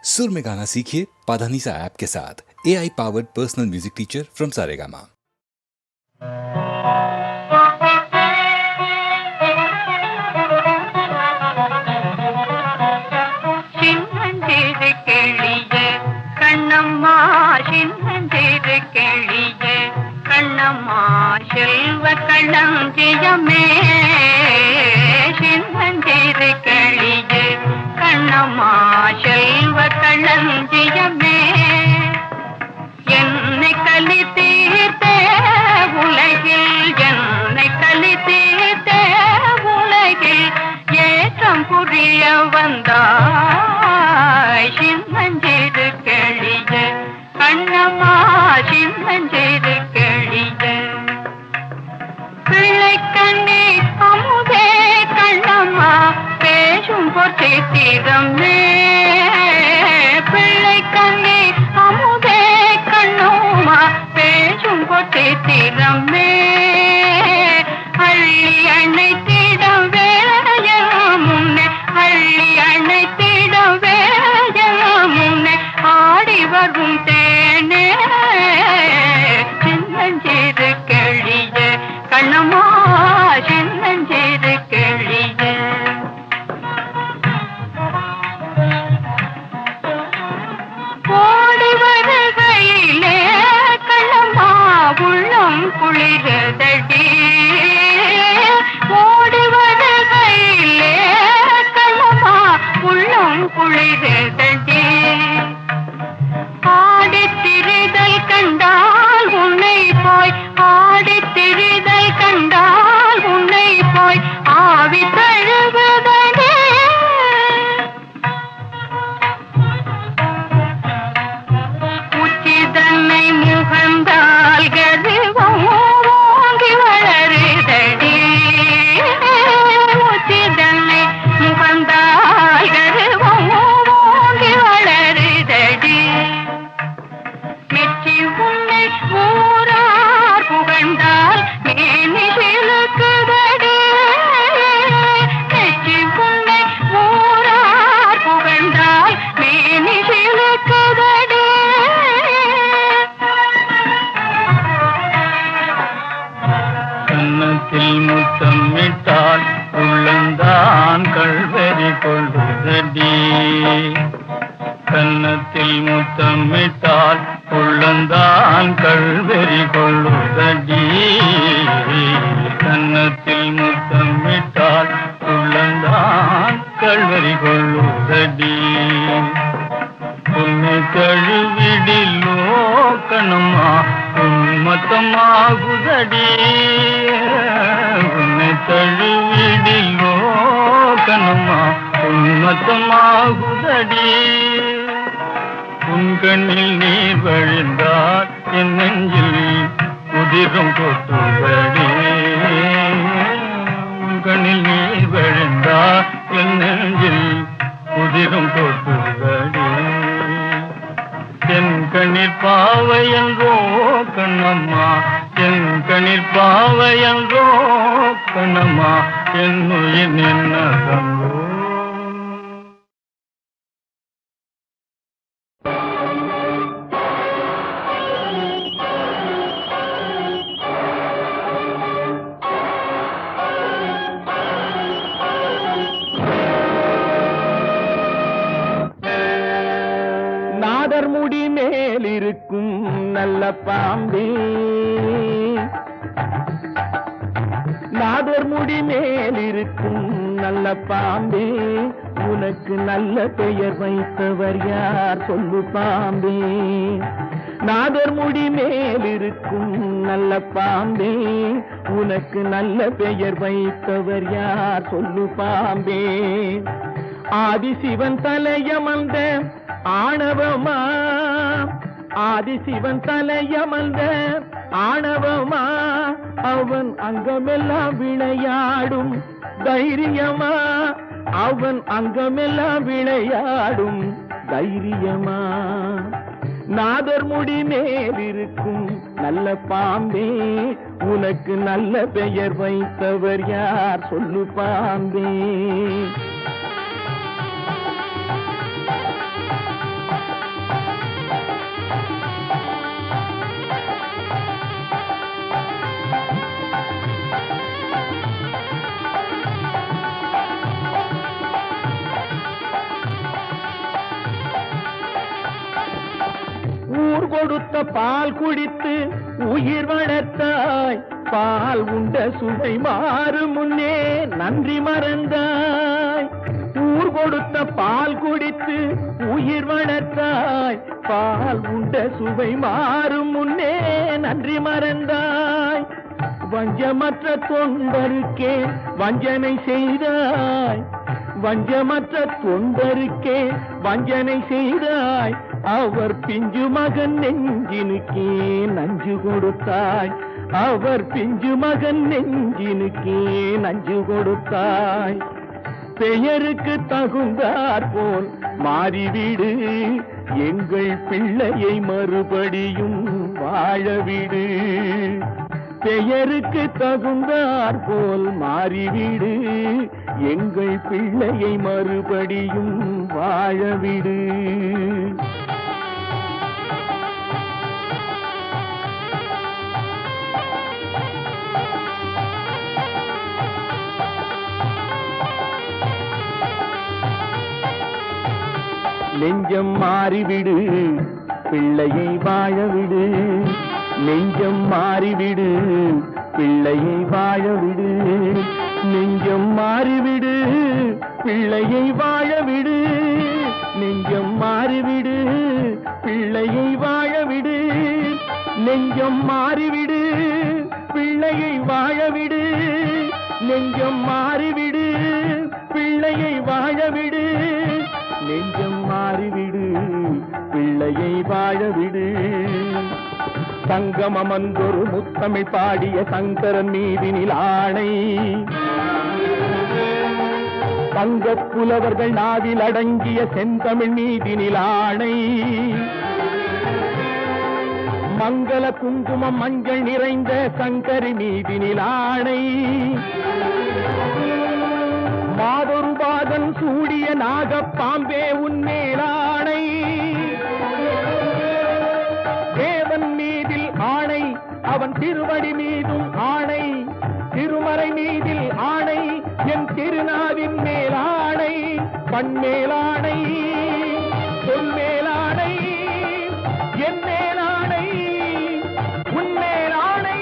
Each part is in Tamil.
सुर में गाना सीखिए पाधानीसा ऐप के साथ। AI powered personal music teacher from Saregama. Kannamma சின்னஞ்சிறு கிளியே கண்ணம்மா செல்வ களஞ்சியமே சின்னஞ்சிறு கிளியே கண்ணம்மா செல்வ களஞ்சியமே என்னை களி தீர்த்த உலகில் என்னை களி தீர்த்த உலகில் ஏற்றம் புரிய வந்தாய் சின்னஞ்சிறு கிளியே கண்ணம்மா சின்னஞ்சிறு கிளியே பிள்ளை கண்ணே அமுதே கண்ணம்மா பேசும் பொற்றித்திரமே பிள்ளை கண்ணே அமுதே கண்ணம்மா பேசும் பொற்றித்திரமே அள்ளி அணைத்திட வேளைய முன்னே அள்ளி அணைத்திட வேளைய முன்னே ஆடி வரும் தேனே சின்னஞ்சிறு கிளியே கண்ணம்மா சின்னஞ்சிறு கிளியே ஓடி வருகையிலே கண்ணம்மா உள்ளம் குளிரதடி ஓடி வருகையிலே கண்ணம்மா உள்ளம் குளிரதடி ஆடித் திரிதல் கண்டால் உன்னை போய் ஆடித் திரிதல் கண்டால் உன்னை போய் ஆவி தழுவதே உச்சிதன்னை முகந்தால் கருவம் ஓங்கி வளருதடி உச்சிதன்னை முகந்தால் கருவம் ஓங்கி வளருதடி மெச்சி உன்னை ஊரார் புகழ்ந்தால் மேனி சிலுக்குதடி மெச்சி உன்னை ஊரார் புகழ்ந்தால் மேனி சிலுக்குதடி கன்னத்தில் முத்தமிட்டால் உள்ளந்தான் கல்வெறி கொள்வதடி கன்னத்தில் முத்தமிட்டால் உள்ளந்தான் கல்வெறி கொள்வதடி கன்னத்தில் முத்தமிட்டால் உள்ளந்தான் கல்வெறி கொள்வதடி உன்னை தழுவிடிலோ கண்ணம்மா உன்மத்தமாகுதடி உன்னை தழுவிடிலோ கண்ணம்மா உன்மத்தமாகுதடி உன் கண்ணில் நீர் வழிந்தால் என் நெஞ்சில் உதிரும் கொட்டுதடி உன் கண்ணில் நீர் வழிந்தால் என் நெஞ்சில் உதிரும் கொட்டுதடி என் கண்ணீர் பாவையன்றோ கண்ணம்மா என் கண்ணீர் பாவையன்றோ கண்ணம்மா என் உயிர் நின்ன தங்கோ நாதர் முடி மேலிருக்கும் நல்ல பாம்பே நாதர் முடி மேலிருக்கும் நல்ல பாம்பே உனக்கு நல்ல பெயர் வைத்தவர் யார் சொல்லு பாம்பே நாதர் முடி மேலிருக்கும் நல்ல பாம்பே உனக்கு நல்ல பெயர் வைத்தவர் யார் சொல்லு பாம்பே ஆதிசிவன் தலையமர்ந்த ஆணவமா ஆதிசிவன் தலையமர்ந்த ஆணவமா அவன் அங்கமெல்லாம் விளையாடும் தைரியமா அவன் அங்கமெல்லாம் விளையாடும் தைரியமா நாதர் முடி மேலிருக்கும் நல்ல பாம்பே உனக்கு நல்ல பெயர் வைத்தவர் யார் சொல்லு பாம்பே கொடுத்த பால் குடித்து உயிர் வளர்த்தாய், பால் உண்ட சுவை மாறும் முன்னே நன்றி மறந்தாய். ஊர் கொடுத்த பால் குடித்து உயிர் வளர்த்தாய், பால் உண்ட சுவை மாறும் முன்னே நன்றி மறந்தாய். வஞ்சமற்ற தொண்டருக்கே வஞ்சனை செய்தாய், வஞ்சமற்ற தொண்டருக்கே வஞ்சனை செய்தாய். அவர் பிஞ்சு மகன் நெஞ்சினுக்கே நஞ்சு கொடுத்தாய், அவர் பிஞ்சு மகன் நெஞ்சினுக்கே நஞ்சு கொடுத்தாய். பெயருக்கு தகுந்தாற் போல் மாறிவிடு, எங்கள் பிள்ளையை மறுபடியும் வாழவிடு. பெயருக்கு தகுந்தாற் போல் மாறிவிடு, எங்கள் பிள்ளையை மறுபடியும் வாழவிடு. நெஞ்சம் மாறிவிடு, பிள்ளையை வாழவிடு. நெஞ்சம் மாறிவிடு, பிள்ளையை வாழவிடு. நெஞ்சம் மாறிவிடு, பிள்ளையை வாழவிடு. நெஞ்சம் மாறிவிடு, பிள்ளையை வாழவிடு. நெஞ்சம் மாறிவிடு, பிள்ளையை வாழவிடு. நெஞ்சம் மாறிவிடு, பிள்ளையை வாழவிடு. நெஞ்சம் மாறிவிடு, பிள்ளையை வாழவிடு. சங்கம் அமர்ந்தொரு முத்தமிழ் பாடிய சங்கரன் மீதினில் ஆணை, தங்கப் புலவர்கள் நாவில் அடங்கிய செந்தமிழ் மீதினில் ஆணை. மங்கள குங்குமம் மஞ்சள் நிறைந்த சங்கரி மீதினில் ஆணை. மாதொரு பாகன் சூடிய நாகப்பாம்பே உன்மேலாணை. தேவன் மீதில் ஆணை, அவன் திருவடி மீதும் ஆணை. திருமறை மீதில் ஆணை, என் திருநாவின் மேலாணை. பண்மேலாணை, பொன்மேலாணை, என் மேலாணை, உன்மேலாணை.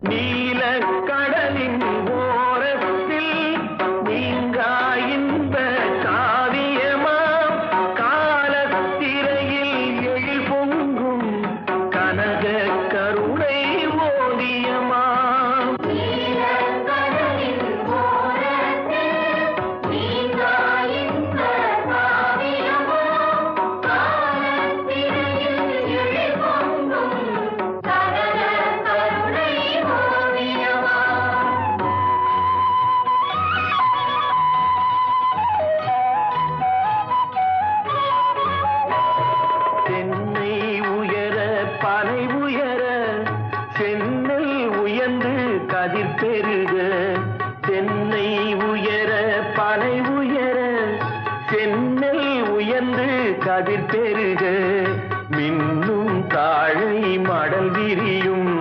நீல கடலின் ஓரத்தில் நீங்கா இன்ப காவியமாம், காலத்திரையில் எழில் பொங்கும் கனக கருணை ஓவியமாம். சென்னை உயர பனை உயர, சென்னல் உயர்ந்து கதிர் பெருக. சென்னை உயர பனை உயர, சென்னல் உயர்ந்து கதிர் பெருக. மின்னும் தாழை மடல் விரியும்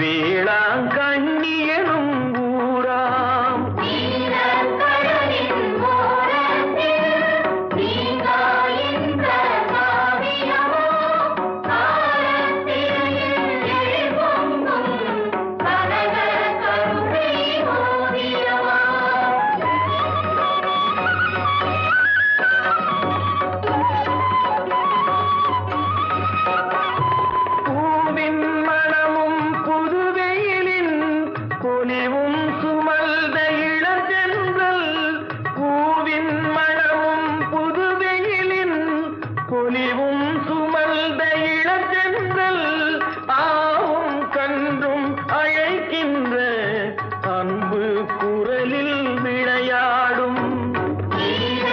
வேளாங்கண்ணி எனும் ஊராம். பூவின் மணமும் புதுவெயிலின் பொலிவும் சுமல்த இளஞ்சென்றல். பூவின் மணமும் புதுவெயிலின் பொலிவும் சுமல்த இளஞ்சென்றல். ஆவும் கன்றும் அழைக்கின்ற அன்பு குரலில் விளையாடும். நீங்க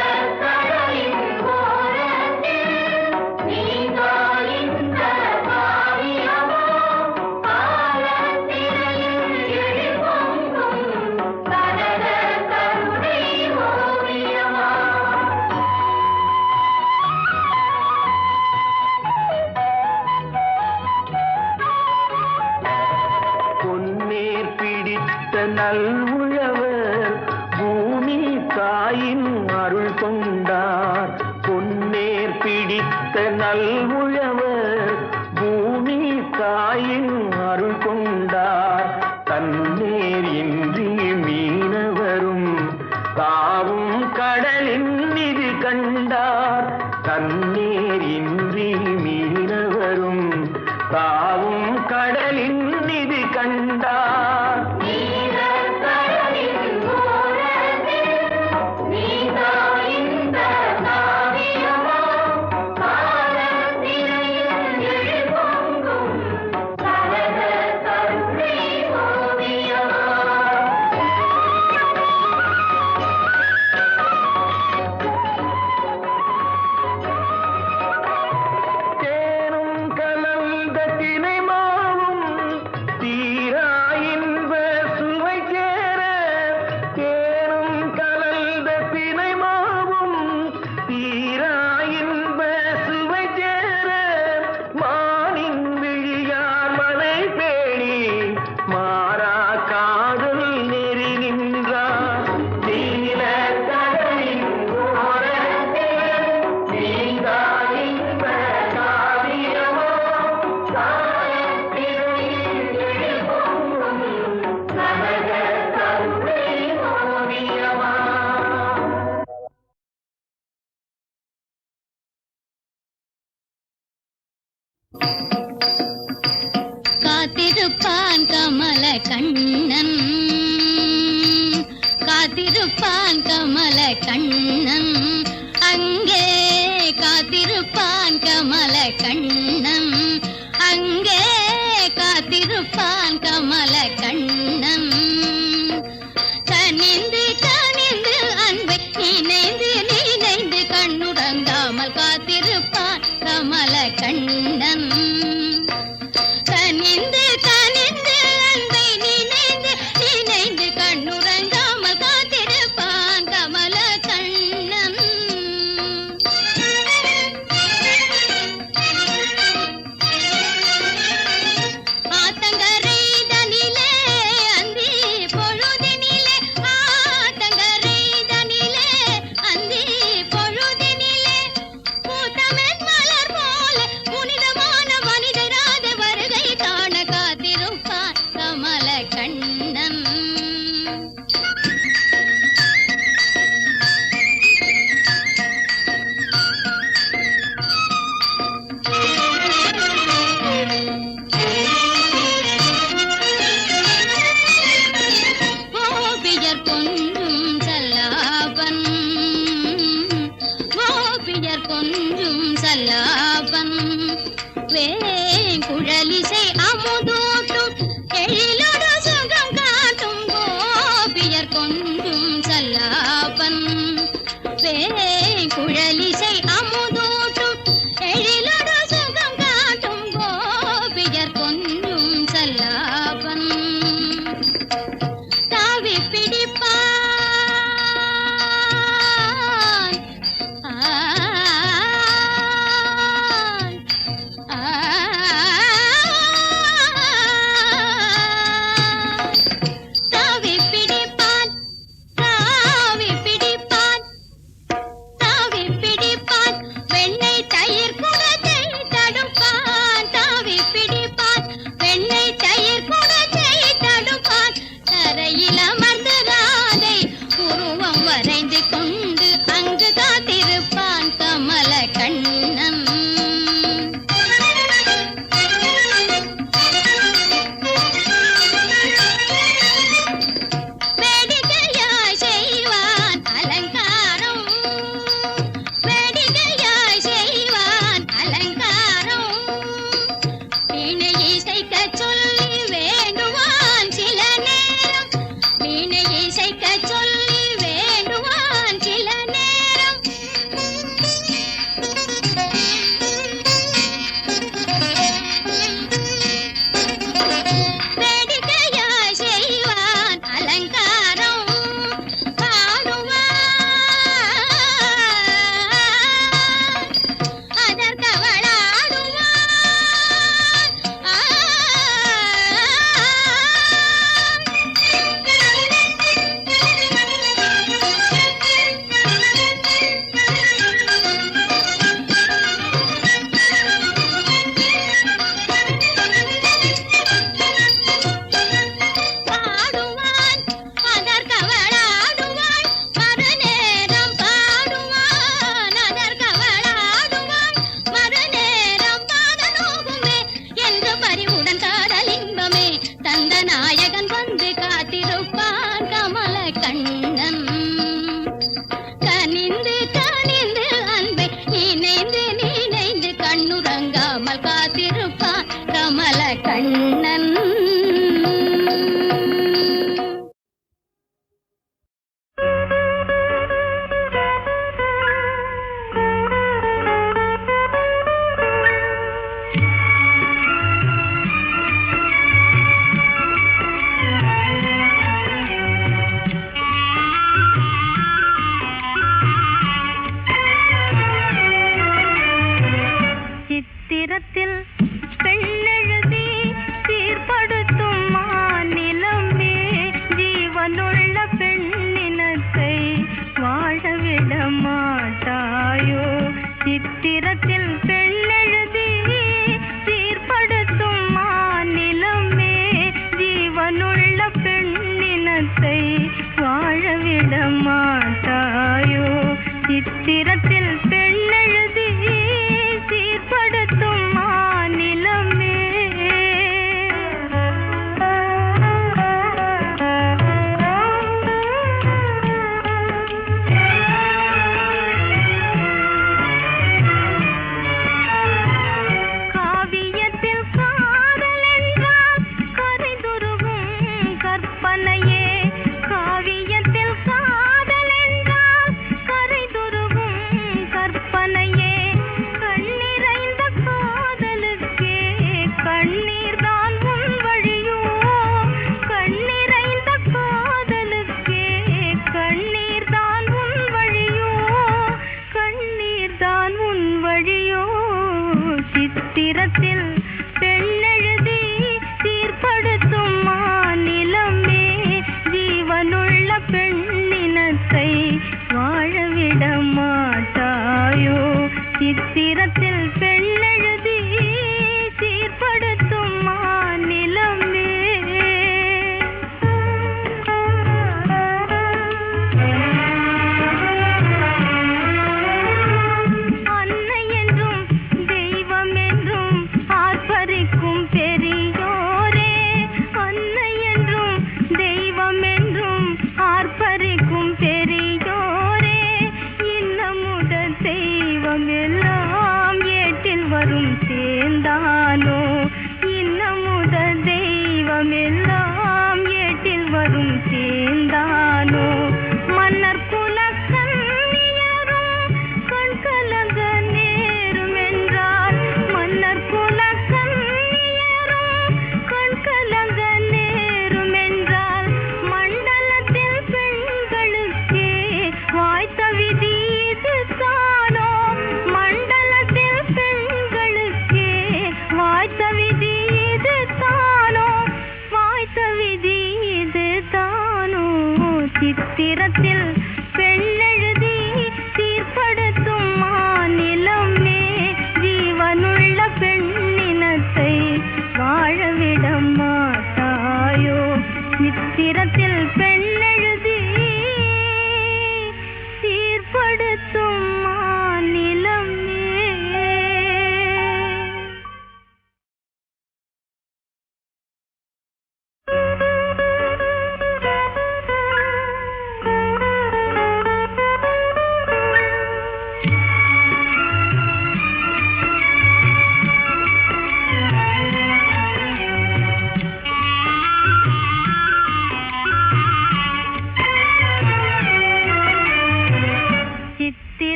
நல்உழவர் பூமி தாயின் அருள் கொண்டார். பொன்னேர் பிடித்த நல்உழவர் பூமி தாயின் அருள் கொண்டார். தன்னேர் இன்றி மீனவரும் தாவும் கடலின் நிதி கண்டார். தன்னேர் இன்றி மீனவரும் தாவும் கடலின் நிதி கண்டார். காத்திருப்பான் கமல கண்ணன், காத்திருப்பான் கமல கண்ணன், அங்கே காத்திருப்பான் கமல கண்ணன், அங்கே காத்திருப்பான் கமல கண்ணன். கனிந்து கனிந்து அன்பை நினைந்து நினைந்து கண்ணுறங்காமல் காத்திருப்பான் கமல கண்ணன். கனிந்து கனிந்து அன்பை நினைந்து நினைந்து கண்ணுறங்காமல் காத்திருப்பான் கமல கண்ணன். ஆத்தங்கரை தனிலே அந்தி பொழுதினிலே, ஆத்தங்கரை தனிலே அந்தி பொழுதினிலே, பூத்தமென் மலர் போல புனிதமான மனிதராக வருகை காண காத்திருப்பான் கமல கண்ணன். கோபியர் கொஞ்சும் சல்லாபன், கோபியர் கொஞ்சும் சல்லாபன், வேங்குழலிசை அமுதூட்டும் எழிலொடு சுகம் காட்டும் கோபியர் கொஞ்சும் சல்லாபன், வேங்குழலிசை அமுதூட்டும் எழிலொடு சுகம் காட்டும் கோபியர் கொஞ்சும் சல்லாபன். தாவி பிடிப்பான் தாவி பிடிப்பான், தாவி பிடிப்பான், தாவி பிடிப்பான், வெண்ணெய் தயிர் குடத்தை தடுப்பான். தாவி பிடிப்பான், வெண்ணெய் தயிர் குடத்தை தடுப்பான். தரையில் அமர்ந்து ராதை உருவம் வரைந்து கொண்டு அங்கு காத்திருப்பான் கமல கண்ணன். வேடிக்கையாய் செய்வான் அலங்காரம், வேடிக்கையாய் செய்வான் கண்ணன். சித்திரத்தில் பெண்ணெழுதி சீர்படுத்தும் மாநிலமே, ஜீவனுள்ள பெண்ணினத்தை வாழவிட மாட்டாயோ. சித்திரத்தில் பெண்ணெழுதி சீர்படுத்தும் மாநிலமே, ஜீவனுள்ள பெண்ணினத்தை வாழவிட மாட்டாயோ. சித்திரத்தில் பெண்ணெழுதி சீர்படுத்தும் மாநிலமே. காவியத்தில் காதல் என்றால் கரைதுருகும் கற்பனையே, காவியத்தில் காதல் என்றால் கரைதுருகும் கற்பனையே. கண்ணிறைந்த காதலுக்கே கண்ணீர் தான் உன் வழியோ, கண்ணிறைந்த காதலுக்கே கண்ணீர் தான் உன் வழியோ, கண்ணீர் தான் உன் வழியோ. சித்திரத்தில் பெண்ணெழுதி சீர்படுத்தும் மாநிலமே, ஜீவனுள்ள பெண்ணினத்தை வாழவிட மாட்டாயோ. சித்திரத்தில் பெண்ணெழுதி சீர்படுத்தும் மாநிலமே. அன்னை என்றும் தெய்வம் என்றும் ஆர்ப்பரிக்கும் பெரியோரே, அன்னை என்றும் தெய்வம் என்றும் ஆர்ப்பரிக்கும் பெரியோரே, இன்னமுத தெய்வம் எல்லாம் ஏட்டில் வரும்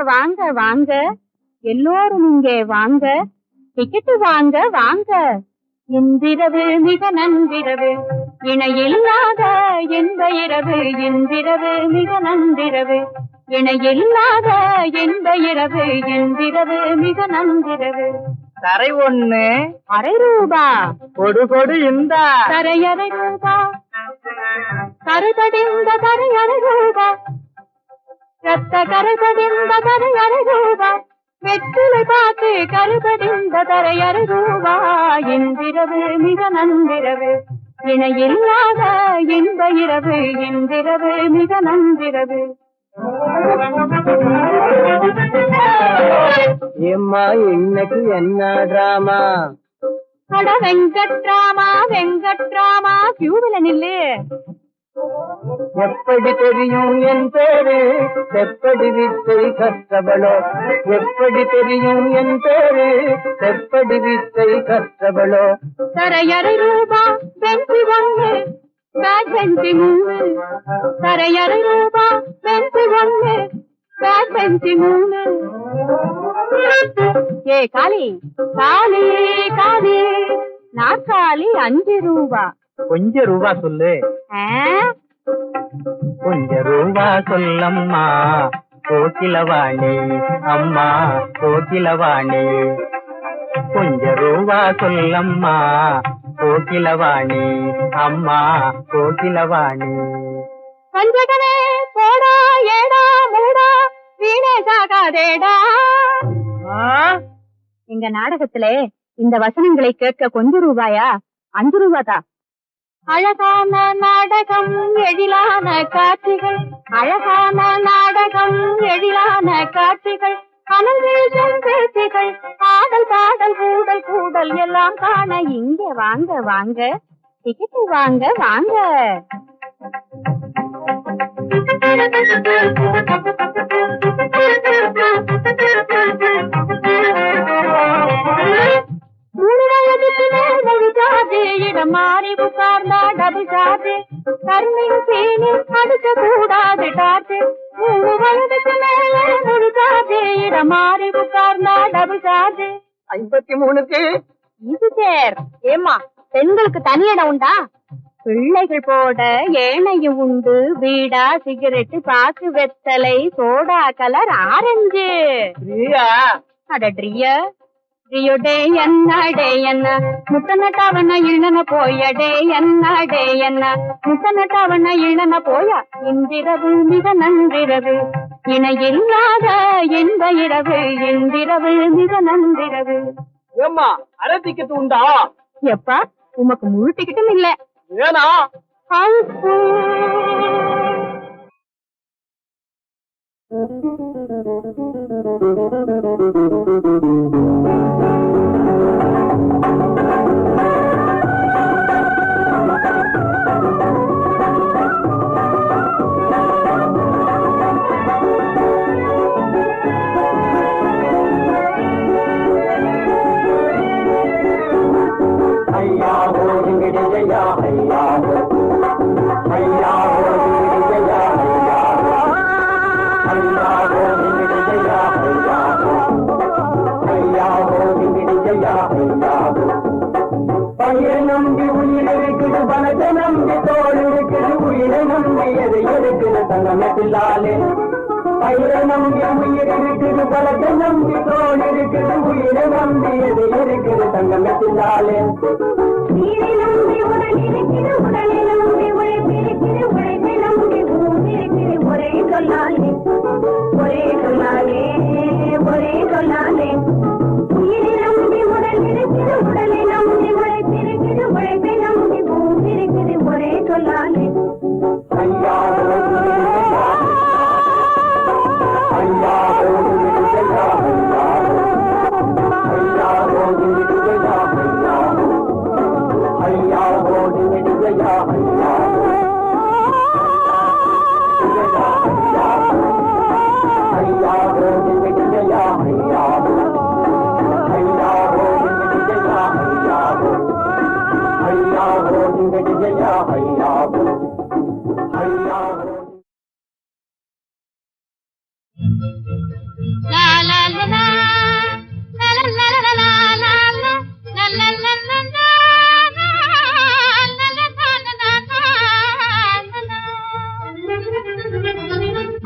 வாங்க வாங்க எல்லோரும் இங்கே வாங்க, டிக்கெட்டு வாங்க வாங்க. இன்றிரவு மிக நன்றிரவு, இணையில்லாத இன்ப இரவு. இன்றிரவு மிக நன்றிரவு, இணையில்லாத இன்ப இரவு. இன்றிரவு மிக நன்றிரவு. தரை ஒண்ணு ₹1.5 கொடு கொடு இந்த தரை ₹1.5 கருதடிந்த தரை ₹1.5 ரத்த கருதடிந்த தரை ₹1.5 வெற்றிலை பார்த்து கருதடிந்த தரை ₹1.5 இன்றிரவு மிக நன்றிரவு, இணையில்லாத இன்ப இரவு. இன்றிரவு மிக நன்றிரவு. ஏம்மா இன்னைக்கு என்ன டிராமா? அட வெங்கட்ராமா வெங்கட்ராமா, கியூவில நில்லு. எப்படி தெரியும் என் பேரு? எப்படி வித்தை கற்றவளோ? எப்படி தெரியும் என் பேரு? எப்படி வித்தை கற்றவளோ? தரை ₹1.5 பென்சி 1 பேக் பென்சி 3. தரை ₹1.5 பென்சி 1 பேக் பெஞ்சி 3. ஏ காளி காளி காளி, நாற்காலி 5 ரூபா. கொஞ்சம் ரூபா சொல்லு. கொஞ்சம் ரூபா சொல்லம்மா கோகிலவாணி, அம்மா கோகிலவாணி. கொஞ்சம் ரூபா சொல்லம்மா கோகிலவாணி, அம்மா கோகிலவாணி. பஞ்சகனே போடா ஏடா மூடா, வீணே சாகாதேடா. எங்க நாடகத்திலே இந்த வசனங்களை கேட்க கொஞ்சம் ரூபாயா? 5 ரூபாதா. அழகான நாடகம் எழிலான காட்சிகள், அழகான நாடகம் எழிலான காட்சிகள், அனந்தேசம் பேச்சுகள், ஆடல் பாடல் கூடல் கூடல் எல்லாம் காண இங்கே வாங்க வாங்க, டிக்கெட் வாங்க வாங்க. இடம் மாறி உட்கார்ந்தா டபுள் சார்ஜ், கர்மிங் சீனி அடிக்க கூடாது டார்ச். 3 வயதுக்கு மேலே முழு சார்ஜ், இடம் மாறி உட்கார்ந்தா டபுள் சார்ஜ். 53க்கு இது சேர். ஏமா பெண்களுக்கு தனி இடம் உண்டா? பிள்ளைகள் போட ஏனையும் உண்டு, வீடா சிகரெட்டு பாக்கு வெத்தலை சோடா கலர் ஆரஞ்சு. அடட்ரிய ரியோடே என்ன டே என்ன, முத்தனட்டவன இழன போய டே என்ன டே என்ன, முத்தனட்டவன இழன போய. இன்றிரவு மிக நன்றிரவு, இணையில்லாத இன்ப இரவு, இன்றிரவு மிக நன்றிரவு. ஏம்மா அரை டிக்கெட் உண்டா? எப்பா உமக்கு முழு டிக்கெட்டும் இல்ல. ஏனா நம்பி உயிர் இருக்குது, பணத்தை நம்பி தோல் இருக்குது, உயிரை நம்பி எதை இருக்குது தங்கமத்திலாலே. பயிரை நம்பி உயிர் இருக்குது, பணத்தை நம்பி தோல் இருக்குது, உயிரை நம்பி எதை இருக்குது தங்கமத்திலாலே. நீரை நம்பி உடல் இருக்குது, உடலை நம்பி உழைப்பிருக்கிறது, உழைப்பை நம்பி ஊர் இருக்குது. ஒரே சொல்லாலே ஒரே சொல்லாலே ஒரே சொல்லாலே. உயிரை நம்பி உடல் இருக்குது, உடலை நம்பி உழைப்பிருக்கிறது, உழைப்பை நம்பி ஊர் இருக்குது. ஒரே சொல்லாலே. ஐயா ஐயா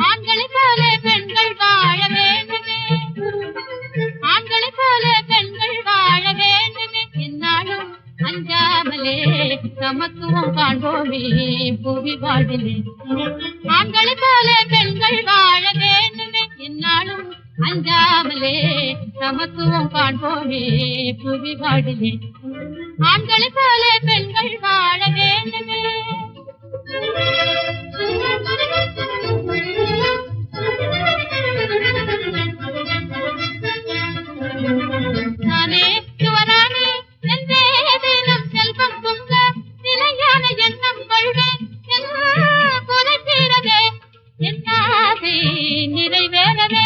ஆண்களைப் போல பெண்கள் வாழ வேண்டுமே, ஆண்களைப் போல பெண்கள் வாழ வேண்டுமே, என்னாலும் அஞ்சாமலே சமத்துவம் காண்போமே புவி வாழ்விலே. ஆண்களைப் போல பெண்கள் வாழ வேண்டுமே, என்னாலும் அஞ்சாமலே சமத்துவம் காண்போமே புவி வாழ்விலே. ஆண்களைப் போல பெண்கள் வாழ வேண்டுமே. நானே யுவராணி என்றே தினம் செல்வம் பொங்க, நிலையான எண்ணம் கொள்வேன் குறை தீரவே, என் ஆசை நிறைவேறவே.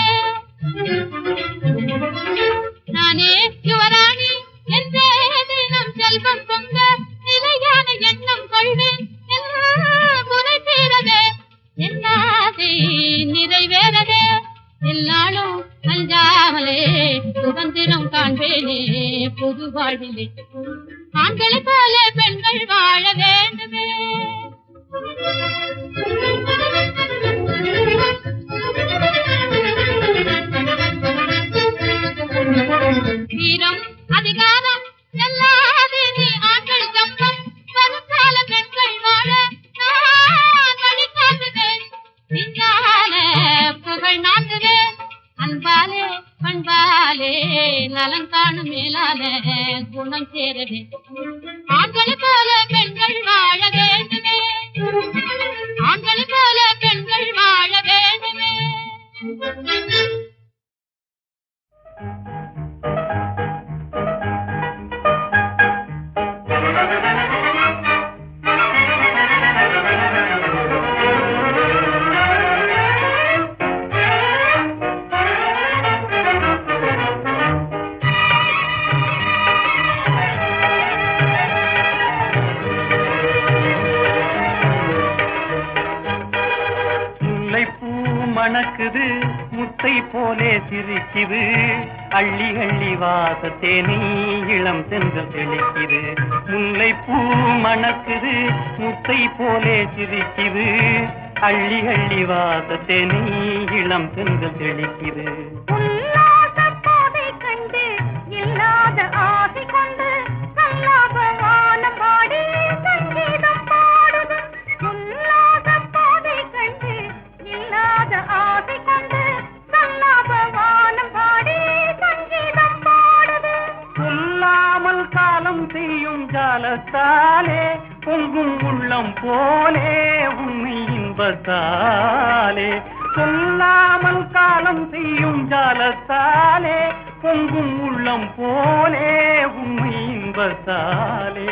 நானே யுவராணி என்றே தினம் செல்வம் பொங்க, நிலையான எண்ணம் கொள்வேன் குறை தீரவே, சுதந்திரம் காண்பேனே பொது வாழ்விலே. ஆண்களை போல பெண்கள் வாழ வேண்டுமே. வீரம் அதிகாரம் எல்லாது நீ ஆண்கள் சம்பம். வருங்கால பெண்கள் வாழ நான் வழிகாட்டுவேன். பின்னால புகழ் நாட்டுவேன். அன்பாலே பண்பாலே நலன் காணும் மேலான குணம் சேரவே. ஆண்களை போல பெண்கள் வாழ வேண்டுமே. ஆண்களை போல பெண்கள் வாழ வேண்டுமே. மணக்குது முத்தை போலே சிரிக்குது. அள்ளி அள்ளி வாசத்தேனி இளம் சென்று தெளிக்குது. முல்லை பூ மணக்குது முத்தை போலே சிரிக்குது. அள்ளி அள்ளி வாசத்தேனி இளம் சென்று தெளிக்குது. கண்டு இல்லாத ஆசை கொண்டு கல்லாபவானம் பாடி சங்கீதம் பாடுது. உல்லாத பாதை கண்டு இல்லாத ஆசை கொண்டு கல்லாபவானம் பாடி சங்கீதம் பாடுது. சொல்லாமல் காலம் செய்யும் ஜாலத்தாலே பொங்கும் உள்ளம் போலே உண்மை இன்பத்தாலே. சொல்லாமல் காலம் செய்யும் ஜாலத்தாலே பொங்கும் உள்ளம் போலே உண்மை இன்பத்தாலே.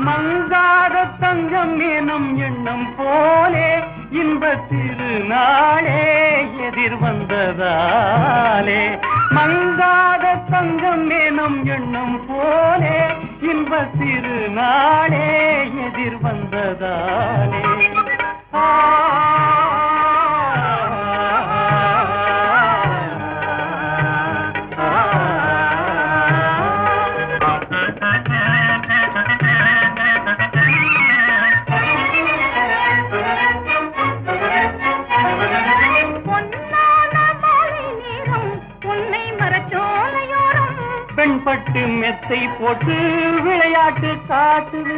மங்காத தங்கம் எனும் எண்ணம் போலே இன்பத் திருநாளே எதிர் வந்ததாலே. மங்காத தங்கம் எனும் எண்ணம் போலே இன்பத் திருநாளே எதிர் வந்ததாலே. பெண்பட்டு மெத்தை போட்டு விளையாட்டு காட்டுது.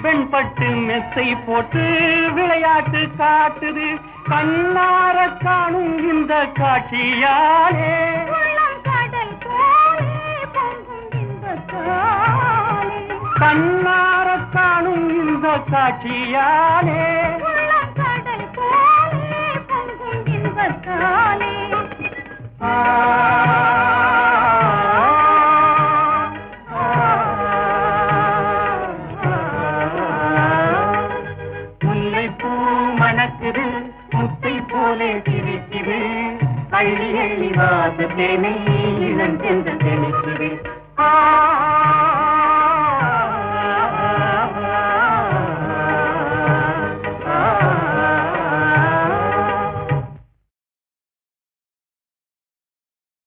பெண்பட்டு மெத்தை போட்டு விளையாட்டு காட்டுது. கண்ணார காணும் இந்த காட்சியாலே கண்ணார காணும் இந்த காட்சியாலே முல்லை பூ மணக்குது முத்தை போலே சிரிக்குது. அள்ளி அள்ளி வாசத்தேனை இளம் சென்று தெளிக்குது.